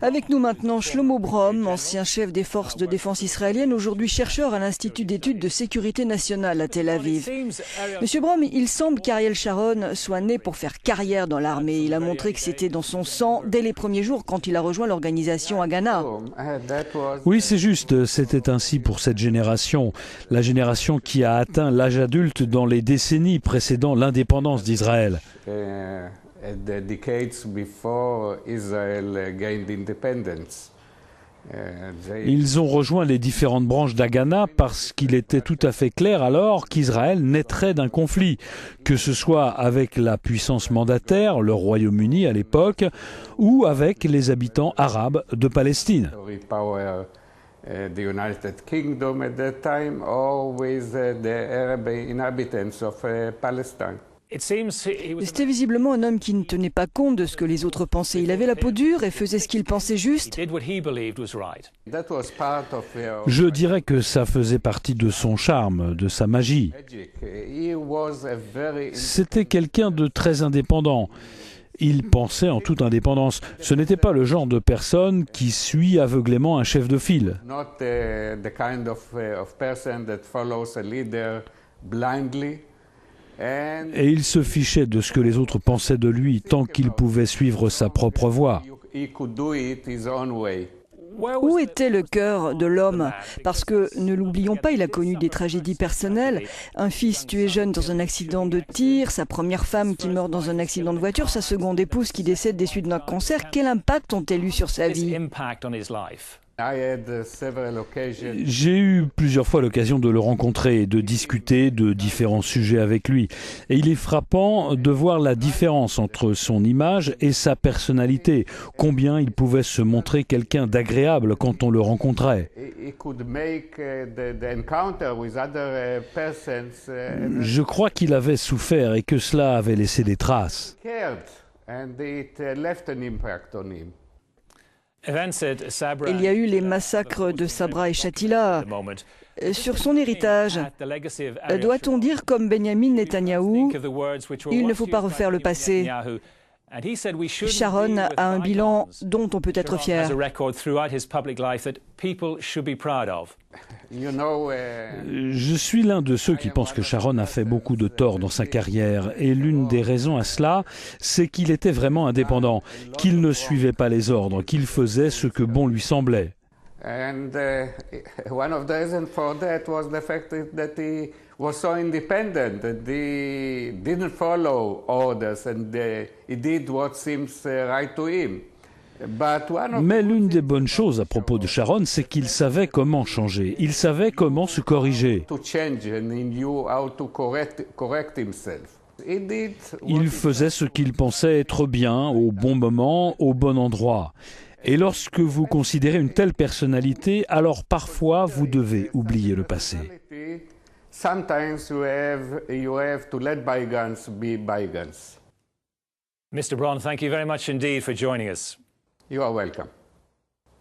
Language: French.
Avec nous maintenant, Shlomo Brom, ancien chef des forces de défense israéliennes, aujourd'hui chercheur à l'Institut d'études de sécurité nationale à Tel Aviv. Monsieur Brom, il semble qu'Ariel Sharon soit né pour faire carrière dans l'armée. Il a montré que c'était dans son sang dès les premiers jours quand il a rejoint l'organisation Haganah. Oui, c'est juste. C'était ainsi pour cette génération. La génération qui a atteint l'âge adulte dans les décennies précédant l'indépendance d'Israël. The decades before Israel gained independence. Ils ont rejoint les différentes branches d'Haganah parce qu'il était tout à fait clair alors qu'Israël naîtrait d'un conflit, que ce soit avec la puissance mandataire, le Royaume-Uni à l'époque, ou avec les habitants arabes de Palestine. The United Kingdom at that time, or with the Arab inhabitants of Palestine. C'était visiblement un homme qui ne tenait pas compte de ce que les autres pensaient. Il avait la peau dure et faisait ce qu'il pensait juste. Je dirais que ça faisait partie de son charme, de sa magie. C'était quelqu'un de très indépendant. Il pensait en toute indépendance. Ce n'était pas le genre de personne qui suit aveuglément un chef de file. Et il se fichait de ce que les autres pensaient de lui tant qu'il pouvait suivre sa propre voie. Où était le cœur de l'homme? Parce que, ne l'oublions pas, il a connu des tragédies personnelles. Un fils tué jeune dans un accident de tir, sa première femme qui meurt dans un accident de voiture, sa seconde épouse qui décède des suites d'un cancer. Quel impact ont-elles eu sur sa vie? J'ai eu plusieurs fois l'occasion de le rencontrer et de discuter de différents sujets avec lui. Et il est frappant de voir la différence entre son image et sa personnalité. Combien il pouvait se montrer quelqu'un d'agréable quand on le rencontrait. Je crois qu'il avait souffert et que cela avait laissé des traces. Il y a eu les massacres de Sabra et Shatila. Sur son héritage, doit-on dire comme Benjamin Netanyahou, il ne faut pas refaire le passé? Sharon a un bilan dont on peut être fier. Je suis l'un de ceux qui pensent que Sharon a fait beaucoup de tort dans sa carrière et l'une des raisons à cela, c'est qu'il était vraiment indépendant, qu'il ne suivait pas les ordres, qu'il faisait ce que bon lui semblait. And one of the reasons for that was the fact that he was so independent that he didn't follow orders and he did what seems right to him. Mais l'une des bonnes choses à propos de Sharon, c'est qu'il savait comment changer, il savait comment se corriger. Il faisait ce qu'il pensait être bien, au bon moment, au bon endroit. Et lorsque vous considérez une telle personnalité, alors parfois vous devez oublier le passé. Sometimes you have to let bygones be bygones. Mr. Braun, thank you very much indeed for joining us. You are welcome.